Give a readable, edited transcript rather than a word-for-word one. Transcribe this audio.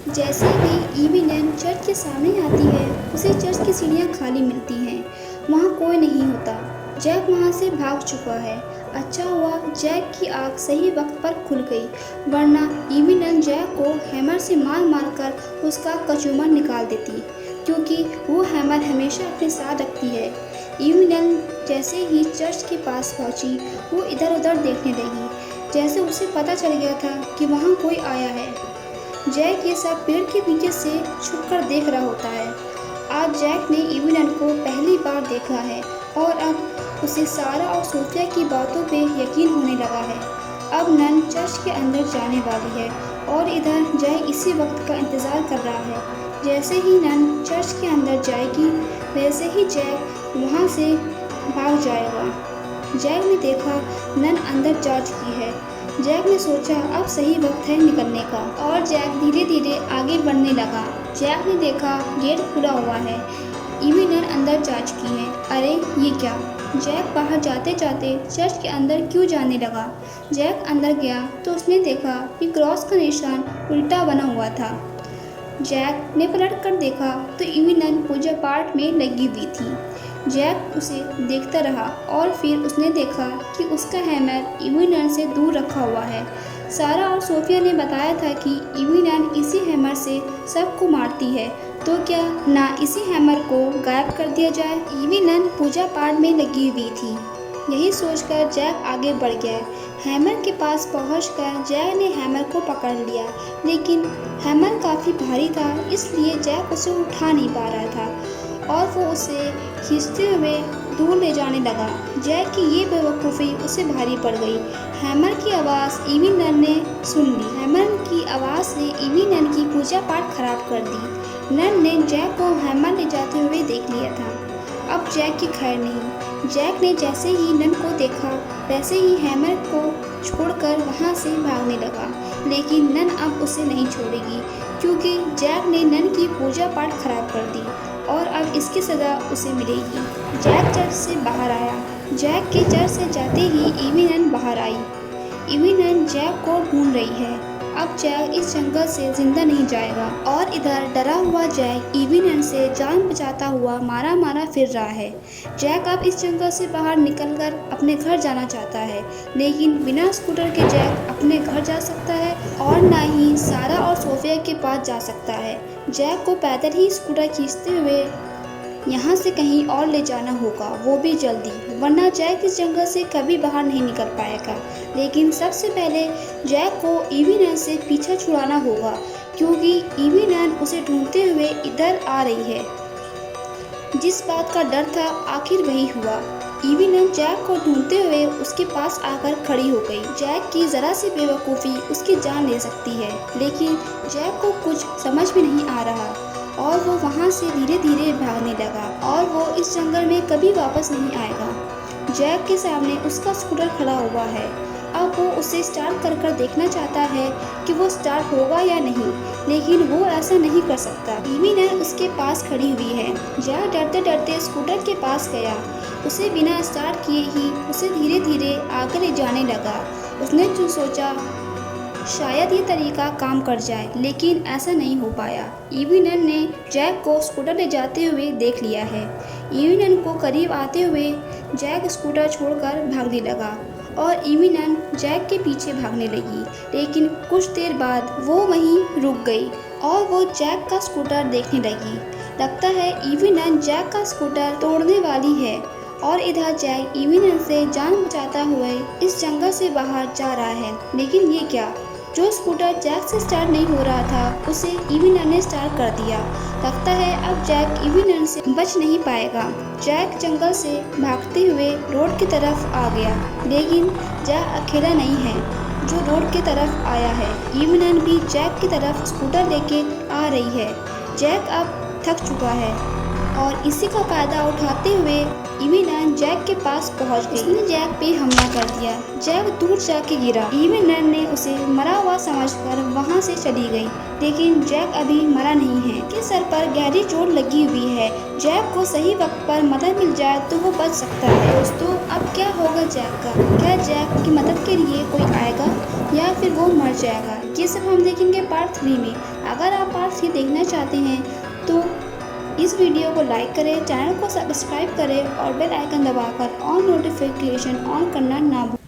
जैसे ही ईवी नैन चर्च के सामने आती है, उसे चर्च की सीढ़ियाँ खाली मिलती हैं। वहाँ कोई नहीं होता। जैक वहाँ से भाग चुका है। अच्छा हुआ जैक की आँख सही वक्त पर खुल गई, वरना ईवी नैन जैक को हैमर से मार मार कर उसका कचूमर निकाल देती, क्योंकि वो हैमर हमेशा अपने साथ रखती है। ईवी नैन जैसे ही चर्च के पास पहुँची, वो इधर उधर देखने लगी, जैसे उसे पता चल गया था कि वहाँ कोई आया है। जैक ये सब पेड़ के नीचे से छुपकर देख रहा होता है। आज जैक ने ईवी नन को पहली बार देखा है और अब उसे सारा और सोफिया की बातों पे यकीन होने लगा है। अब नन चर्च के अंदर जाने वाली है और इधर जैक इसी वक्त का इंतज़ार कर रहा है। जैसे ही नन चर्च के अंदर जाएगी, वैसे ही जैक वहाँ से भाग जाएगा। जैक ने देखा नन अंदर जा चुकी है। जैक ने सोचा अब सही वक्त है निकलने का, और जैक धीरे धीरे आगे बढ़ने लगा। जैक ने देखा गेट खुला हुआ है। ईवी नन अंदर जा चुकी है। अरे ये क्या? जैक बाहर जाते जाते चर्च के अंदर क्यों जाने लगा? जैक अंदर गया तो उसने देखा कि क्रॉस का निशान उल्टा बना हुआ था। जैक ने पलट कर देखा तो ईवी नन पूजा पाठ में लगी हुई थी। जैक उसे देखता रहा और फिर उसने देखा कि उसका हैमर ईवी नन से दूर रखा हुआ है। सारा और सोफिया ने बताया था कि ईवी नन इसी हैमर से सबको मारती है, तो क्या ना इसी हैमर को गायब कर दिया जाए? ईवी नन पूजा पाठ में लगी हुई थी। यही सोचकर जैक आगे बढ़ गया। हैमर के पास पहुंचकर जैक ने हैमर को पकड़ लिया, लेकिन हैमर काफ़ी भारी था, इसलिए जैक उसे उठा नहीं पा रहा था और वो उसे खींचते हुए दूर ले जाने लगा। जैक की ये बेवकूफ़ी उसे भारी पड़ गई। हैमर की आवाज़ ईवी नन ने सुन ली। हैमर की आवाज़ ने ईवी नन की पूजा पाठ खराब कर दी। नन ने जैक को हैमर ले जाते हुए देख लिया था। अब जैक की खैर नहीं। जैक ने जैसे ही नन को देखा, वैसे ही हैमर को छोड़कर वहाँ से भागने लगा, लेकिन नन अब उसे नहीं छोड़ेगी, क्योंकि जैक ने नन की पूजा पाठ खराब कर दी और अब इसकी सज़ा उसे मिलेगी। जैक चर्च से बाहर आया। जैक के चर्च से जाते ही ईवी नन बाहर आई। ईवी नन जैक को ढूंढ रही है। अब जैक इस जंगल से जिंदा नहीं जाएगा, और इधर डरा हुआ जैक ईवी नन से जान बचाता हुआ मारा मारा फिर रहा है। जैक अब इस जंगल से बाहर निकलकर अपने घर जाना चाहता है, लेकिन बिना स्कूटर के जैक अपने घर जा सकता है और ना ही सारा और सोफिया के पास जा सकता है। जैक को पैदल ही स्कूटर खींचते हुए यहाँ से कहीं और ले जाना होगा, वो भी जल्दी, वरना जैक इस जंगल से कभी बाहर नहीं निकल पाएगा। लेकिन सबसे पहले जैक को ईवी नन से पीछा छुड़ाना होगा, क्योंकि ईवी नन उसे ढूंढते हुए इधर आ रही है। जिस बात का डर था आखिर वही हुआ। ईवी नन जैक को ढूंढते हुए उसके पास आकर खड़ी हो गई। जैक की जरा सी बेवकूफ़ी उसकी जान ले सकती है, लेकिन जैक को कुछ समझ में नहीं आ रहा और वो वहाँ से धीरे धीरे भागने लगा और वो इस जंगल में कभी वापस नहीं आएगा। जैक के सामने उसका स्कूटर खड़ा हुआ है। अब वो उसे स्टार्ट कर कर देखना चाहता है कि वो स्टार्ट होगा या नहीं, लेकिन वो ऐसा नहीं कर सकता। ईवी नन उसके पास खड़ी हुई है। जैक डरते डरते स्कूटर के पास गया। उसे बिना स्टार्ट किए ही उसे धीरे धीरे आगे ले जाने लगा। उसने जो सोचा शायद ये तरीका काम कर जाए, लेकिन ऐसा नहीं हो पाया। ईवी नन ने जैक को स्कूटर ले जाते हुए देख लिया है। ईवी नन को करीब आते हुए जैक स्कूटर छोड़कर भागने लगा और ईवी नन जैक के पीछे भागने लगी, लेकिन कुछ देर बाद वो वहीं रुक गई और वो जैक का स्कूटर देखने लगी। लगता है ईवी नन जैक का स्कूटर तोड़ने वाली है और इधर जैक ईवी नन से जान बचाता हुआ इस जंगल से बाहर जा रहा है। लेकिन ये क्या? जो स्कूटर जैक से स्टार्ट नहीं हो रहा था, उसे ईवी नन ने स्टार्ट कर दिया। लगता है अब जैक ईवी नन से बच नहीं पाएगा। जैक जंगल से भागते हुए रोड की तरफ आ गया, लेकिन जैक अकेला नहीं है जो रोड की तरफ आया है। ईवी नन भी जैक की तरफ स्कूटर लेके आ रही है। जैक अब थक चुका है और इसी का फायदा उठाते हुए इवी नैन जैक के पास पहुंच गई। उसने जैक पे हमला कर दिया। जैक दूर जाके गिरा। इवी नैन ने उसे मरा हुआ समझकर वहां से चली गई, लेकिन जैक अभी मरा नहीं है। उसके सर पर गहरी चोट लगी हुई है। जैक को सही वक्त पर मदद मिल जाए तो वो बच सकता है। दोस्तों, अब क्या होगा जैक का? क्या जैक की मदद के लिए कोई आएगा या फिर वो मर जाएगा? ये सब हम देखेंगे पार्ट 3 में। अगर आप पार्ट 3 देखना चाहते हैं तो इस वीडियो को लाइक करें, चैनल को सब्सक्राइब करें और बेल आइकन दबाकर ऑल नोटिफिकेशन ऑन करना ना भूलें।